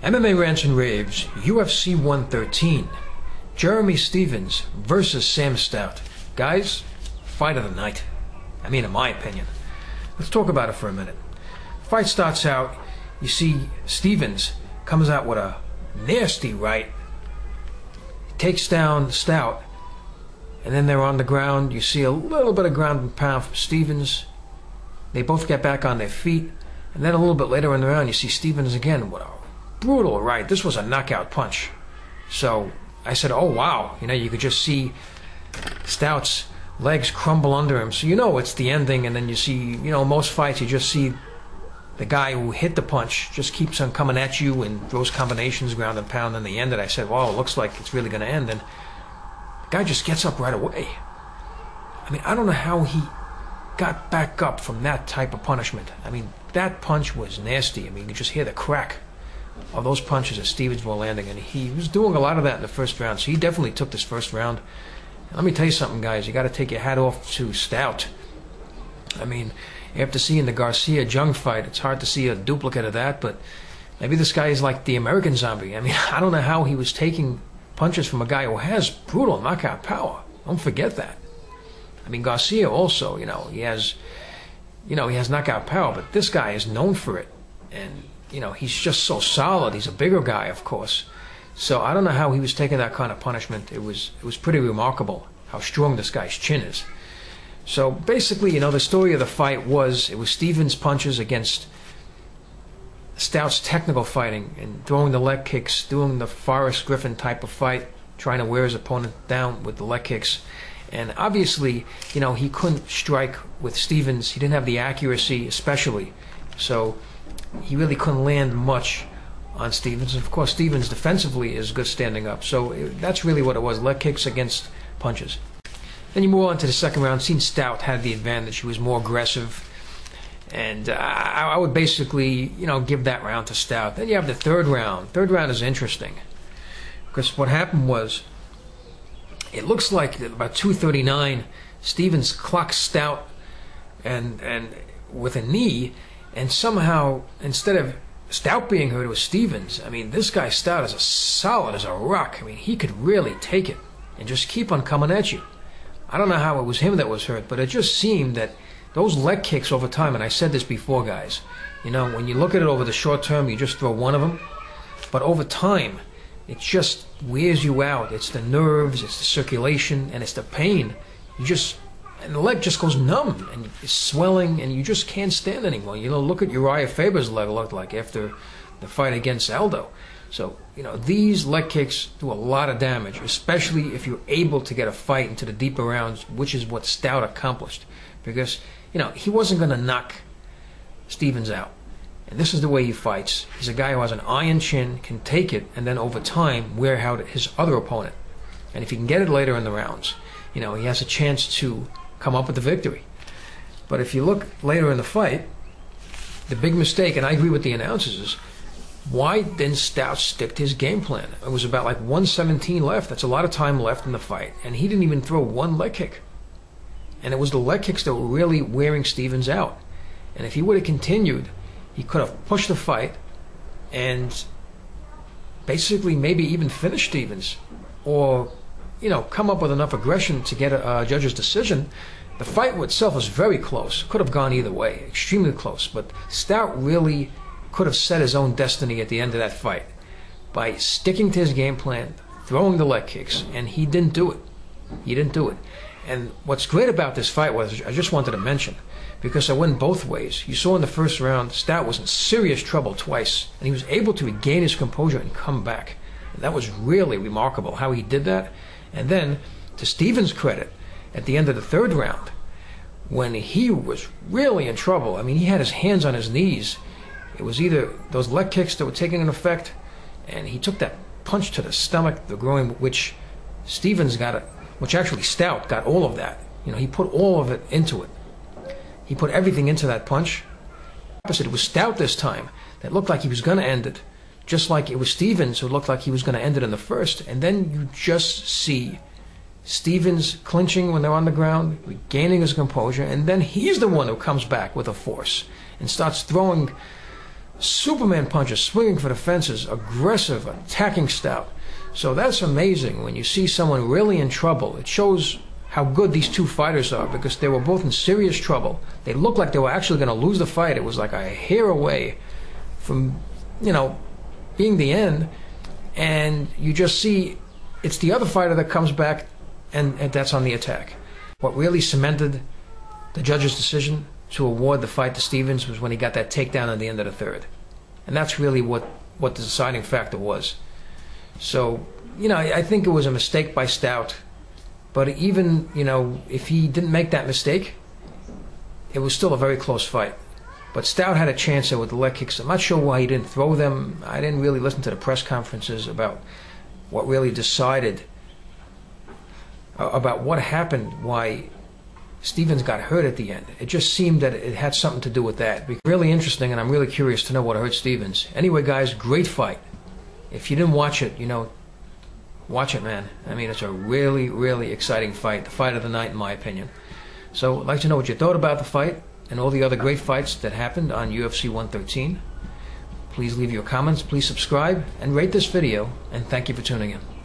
MMA Rants and Raves, UFC 113, Jeremy Stephens versus Sam Stout. Guys, fight of the night. I mean, in my opinion. Let's talk about it for a minute. Fight starts out, you see Stephens comes out with a nasty right, takes down Stout, and then they're on the ground. You see a little bit of ground and pound from Stephens. They both get back on their feet, and then a little bit later in the round, you see Stephens again with a brutal right. This was a knockout punch. So I said, oh wow, you could just see Stout's legs crumble under him. So it's the ending, and then you see, most fights you just see the guy who hit the punch just keeps on coming at you and throws combinations, ground and pound, and they end it. I said, well, it looks like it's really going to end, and the guy just gets up right away. I mean, I don't know how he got back up from that type of punishment. I mean, that punch was nasty. I mean, you could just hear the crack of those punches that Stephens were landing, and he was doing a lot of that in the first round, so he definitely took this first round. And let me tell you something, guys, you got to take your hat off to Stout. I mean, after seeing the Garcia-Jung fight, it's hard to see a duplicate of that, but maybe this guy is like the American Zombie. I mean, I don't know how he was taking punches from a guy who has brutal knockout power. Don't forget that. I mean, Garcia also, he has knockout power, but this guy is known for it, and he's just so solid. He's a bigger guy, of course. So I don't know how he was taking that kind of punishment. It was pretty remarkable how strong this guy's chin is. So basically, the story of the fight was, it was Stephens' punches against Stout's technical fighting and throwing the leg kicks, doing the Forrest Griffin type of fight, trying to wear his opponent down with the leg kicks. And obviously, he couldn't strike with Stephens. He didn't have the accuracy, especially. So he really couldn't land much on Stephens. Of course, Stephens defensively is good standing up. So that's really what it was, leg kicks against punches. Then you move on to the second round. Seen Stout had the advantage. He was more aggressive. And I would basically, give that round to Stout. Then you have the third round. Third round is interesting, because what happened was, it looks like about 2:39, Stephens clocks Stout and with a knee, and somehow, instead of Stout being hurt, it was Stephens. I mean, this guy Stout is as solid as a rock. I mean, he could really take it and just keep on coming at you. I don't know how it was him that was hurt, but it just seemed that those leg kicks over time, and I said this before, guys, when you look at it over the short term, you just throw one of them, but over time, it just wears you out. It's the nerves, it's the circulation, and it's the pain. And the leg just goes numb, and it's swelling, and you just can't stand anymore. Look at Uriah Faber's leg looked like after the fight against Aldo. So, these leg kicks do a lot of damage, especially if you're able to get a fight into the deeper rounds, which is what Stout accomplished. Because, he wasn't going to knock Stephens out. And this is the way he fights. He's a guy who has an iron chin, can take it, and then over time wear out his other opponent. And if he can get it later in the rounds, he has a chance to come up with the victory. But if you look later in the fight, the big mistake, and I agree with the announcers, is why didn't Stout stick to his game plan? It was about like 1:17 left. That's a lot of time left in the fight. And he didn't even throw one leg kick. And it was the leg kicks that were really wearing Stephens out. And if he would have continued, he could have pushed the fight and basically maybe even finished Stephens, or come up with enough aggression to get a judge's decision. The fight itself was very close. Could have gone either way, extremely close. But Stout really could have set his own destiny at the end of that fight by sticking to his game plan, throwing the leg kicks, and he didn't do it. He didn't do it. And what's great about this fight was, I just wanted to mention, because I went both ways. You saw in the first round, Stout was in serious trouble twice, and he was able to regain his composure and come back. And that was really remarkable how he did that. And then, to Stephens' credit, at the end of the third round, when he was really in trouble, I mean, he had his hands on his knees. It was either those leg kicks that were taking an effect, and he took that punch to the stomach, the groin, which Stephens got it. Which actually Stout got all of that. He put all of it into it. He put everything into that punch. Opposite, it was Stout this time that looked like he was going to end it, just like it was Stephens who looked like he was going to end it in the first. And then you just see Stephens clinching when they're on the ground, regaining his composure, and then he's the one who comes back with a force and starts throwing Superman punches, swinging for the fences, aggressive, attacking Stout. So that's amazing when you see someone really in trouble. It shows how good these two fighters are, because they were both in serious trouble. They looked like they were actually going to lose the fight. It was like a hair away from, being the end. And you just see it's the other fighter that comes back, and that's on the attack. What really cemented the judge's decision to award the fight to Stephens was when he got that takedown at the end of the third. And that's really what the deciding factor was. So, I think it was a mistake by Stout. But even, if he didn't make that mistake, it was still a very close fight. But Stout had a chance there with the leg kicks. I'm not sure why he didn't throw them. I didn't really listen to the press conferences about what really decided, about what happened, why Stephens got hurt at the end. It just seemed that it had something to do with that. Really interesting, and I'm really curious to know what hurt Stephens. Anyway, guys, great fight. If you didn't watch it, watch it, man. I mean, it's a really, really exciting fight. The fight of the night, in my opinion. So I'd like to know what you thought about the fight and all the other great fights that happened on UFC 113. Please leave your comments, please subscribe, and rate this video, and thank you for tuning in.